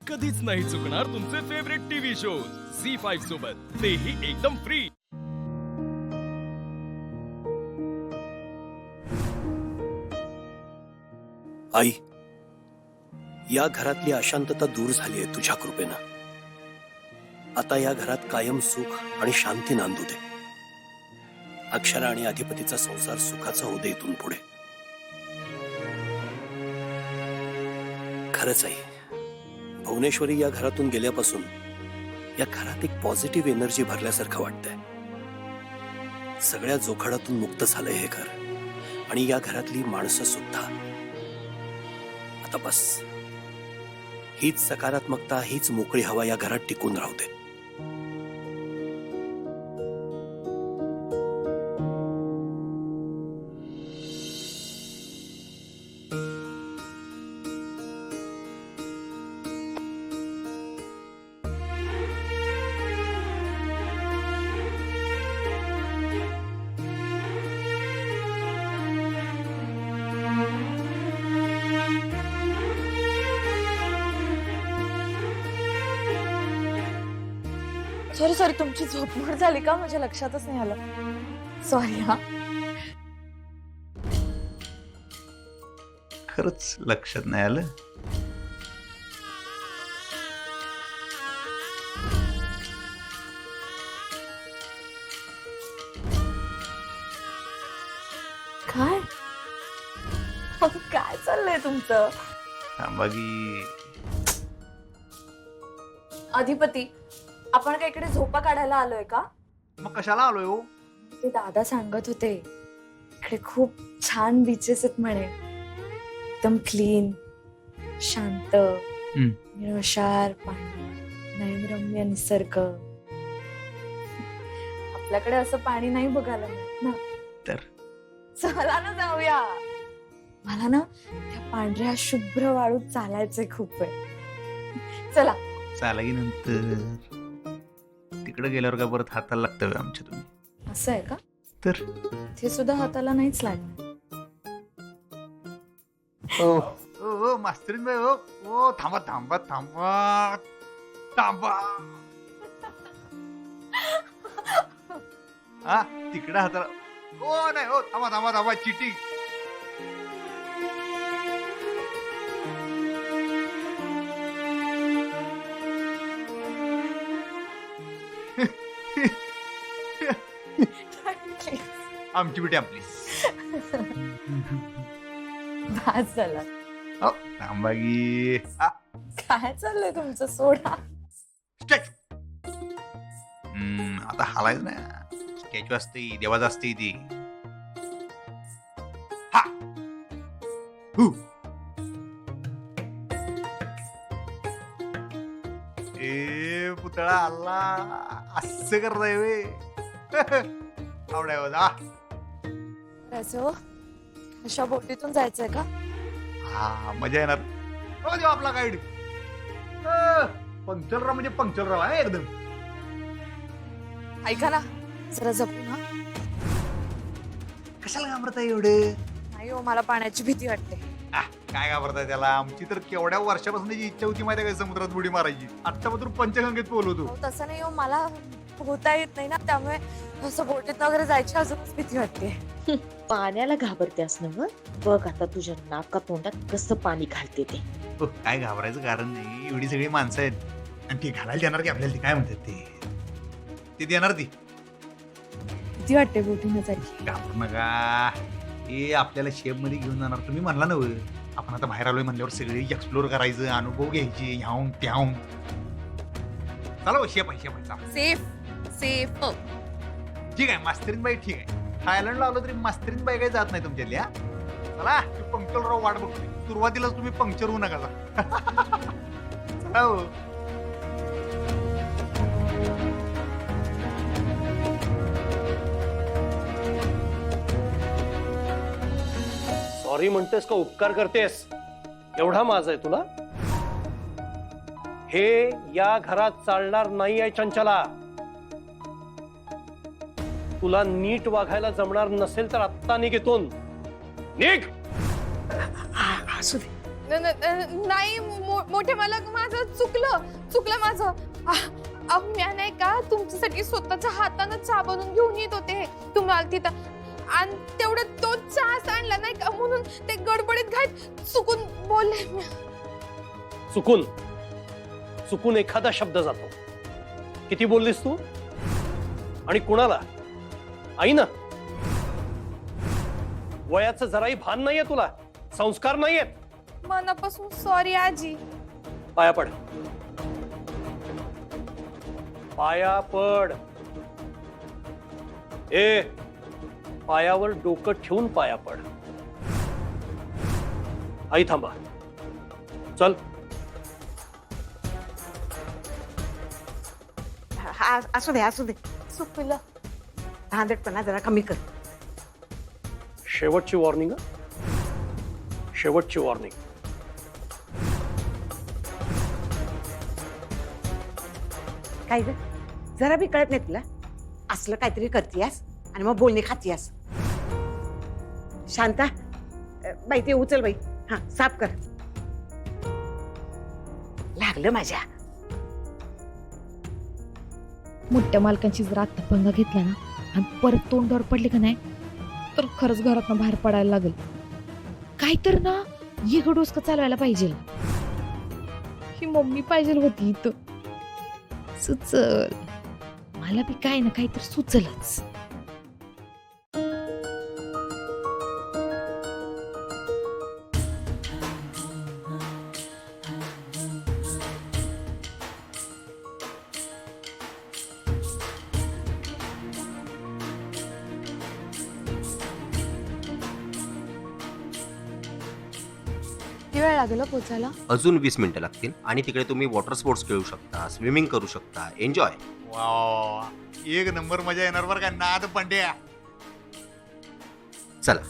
कधीच नाही चुकणार तुमचे फेवरेट टीव्ही शोज झी5 सोबत, तेही एकदम फ्री। आई, या घरातली अशांतता दूर झाली आहे तुझ्या कृपेनं। आता या घरात कायम सुख आणि शांती नांदू दे। अक्षरा आणि अधिपतीचा संसार सुखाचा होऊ दे इथून पुढे। खरंच आई, भुवनेश्वरी या घरातून गेल्यापासून या घरात एक पॉझिटिव्ह एनर्जी भरल्यासारखं वाटतंय। सगळ्या जोखडातून मुक्त झालंय हे घर, आणि या घरातली माणसं सुद्धा। आता बस, हीच सकारात्मकता, हीच मोकळी हवा या घरात टिकून राहू दे। सॉरी सॉरी, तुमची झोपमोड झाली का? माझ्या लक्षातच नाही आलं, सॉरी हा। खरंच लक्षात नाही आलं। काय काय चाललंय तुमचं? थांबा की, अधिपती, आपण काय इकडे झोपा काढायला आलोय का? मग कशाला आलोय हो? ते दादा सांगत होते इकडे खूप छान बीचेस आहेत म्हणे, एकदम क्लीन, शांत, निळशार पाणी, नयनरम्य निसर्ग। आपल्याकडे असं पाणी नाही बघायला मिळत ना। तर चला ना जाऊया। मला ना त्या पांढऱ्या शुभ्र वाळूत चालायचंय खूप वेळ। चला। चाला की नंतर, तिकडे गेल्यावर का परत हाताला लागतं व्हय आमच्या तुम्ही? असं आहे का? तर ते सुद्धा हाताला नाहीच लागणार। ओ ओ मास्तरीन बाई, ओ ओ थांबा थांबा थांबा थांबा। हा, तिकडे हाताला, ओ नाही, ओ थांबा थांबा थांबा, चिटिंग। आमची बिटी आपली। बस झाला। ओ थांबा की, काय चाललंय तुमचं? सोडा। स्टॅच्यू। आता हालायच ना, स्टॅच्यू असते, देवाचं असते ती। हा हू। ए पुतळा आला, असं करताय वे? आवडाय होता। असं अशा बोटीतून जायचंय का? हा, मजा येणार। हो देव आपला गाईड, पंक्चरराव म्हणजे पंक्चरराव आहे एकदम। ऐका ना, जरा जपून ना। कशाला घाबरताय एवढे? नाही हो, मला पाण्याची भीती वाटते। काय घाबरताय त्याला? आमची तर केवढ्या वर्षापासून इच्छा होती माहिती काय, समुद्रात उडी मारायची। आत्तापासून पंचगंगेत पोहलो होतो। तसं नाही हो, मला पोहता येत नाही ना, त्यामुळे असं बोटीत वगैरे जायची अजूनच भीती वाटते। पाण्याला घाबरतेस ना? बघ आता तुझ्या नाका तोंडात कसं पाणी घालते ते। काय घाबरायचं कारण नाही, एवढी सगळी माणसं आहेत, आणि ती घालायला देणार की आपल्याला? ती काय म्हणतात ते देणार ती। भीती वाटते बोटीने जायची। घाबरू नका, हे आपल्याला शेप मध्ये घेऊन जाणार। तुम्ही म्हणला ना आपण आता बाहेर आलोय म्हणल्यावर सगळे एक्सप्लोर करायचं, अनुभव घ्यायचे, ह्याहून त्याहून। चला हो, शेप आहे, शेप आहे। Safe safe. ठीक आहे मास्तरीन बाई, ठीक आहे। थायलंडला आलो तरी मास्तरीन बाई काही जात नाही तुमच्यातल्या। चला, पंक्चरराव वाट बघतोय। सुरुवातीलाच तुम्ही पंक्चर होऊ नका। चला हो। सॉरी म्हणतेस का उपकार करतेस? एवढा माझ आहे तुला? हे या घरात चालणार नाही आहे चंचला। तुला नीट वागायला जमणार नसेल तर आत्ता निघ इथून, निघ। असू दे, नाही मोठे मालक, माझं चुकलं माझं. म्या नाही का तुमच्यासाठी स्वतःच्या हातानं चहा बनवून घेऊन येत होते तुम्हाला तिथं, आणि तेवढं तो चहाच आणला नाही का, म्हणून ते गडबडीत घाईत चुकून बोलले म्या. चुकून एखादा शब्द जातो. किती बोललीस तू? आणि कुणाला? आई ना. वयाचं जराही भान नाहीये तुला, संस्कार नाहीयेत. मनापासून सॉरी आजी. पाया पड, पाया पड. ए, पायावर डोकं ठेवून पाया पड. आई थांबा, चल. असू दे चुकलं. धांदटपणा जरा कमी कर. शेवटची वॉर्निंग, शेवटची वॉर्निंग. काय ग, जरा बी कळत नाही तुला? असलं काहीतरी करतीयास आणि मग बोलणे खातीयास. शांता, बाई ते उचल बाई. हा, साफ कर. लागलं माझ्या. मोठ्या मालकांची जर आत्ता पंगा घेतला ना आणि परत तोंडावर पडले का नाही, तर खरंच घरातनं बाहेर पडायला लागेल. काय तर ना डोसकं चालवायला पाहिजे. ही मम्मी पाहिजे होती इथं. सुचल मला बी काय ना काय तर सुचलच. किती वेळ लागेल पोचायला? अजून 20 मिनिटं लागतील आणि तिकडे तुम्ही वॉटर स्पोर्ट्स खेळू शकता, स्विमिंग करू शकता, एन्जॉय. वा, एक नंबर मजा येणार बरं का नाद पंड्या. चला.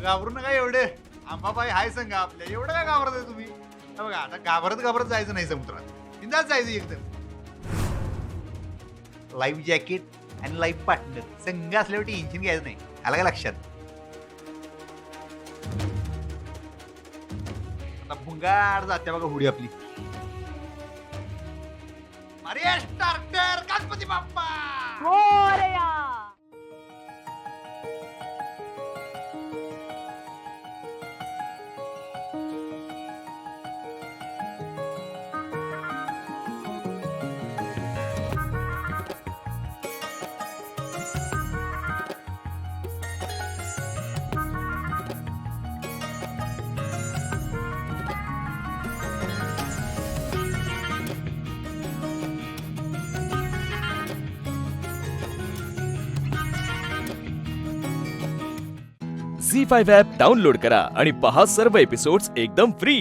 घाबरू नका एवढे. आंबाबाई हाय सांगा आपल्या, एवढं काय घाबरत आहे तुम्ही? बघा आता घाबरत जायचं नाही समुद्रात, बिंदास जायचं एकदम. लाईफ जॅकेट आणि लाईफ पार्टनर संघ असल्यावर टेन्शन घ्यायचं नाही. आलं का लक्षात? आता भुंगार जाते बघा हुडी आपली. अरे starter Ganpati Bappa. झी5 app download करा आणि पहा सर्व एपिसोड्स एकदम फ्री.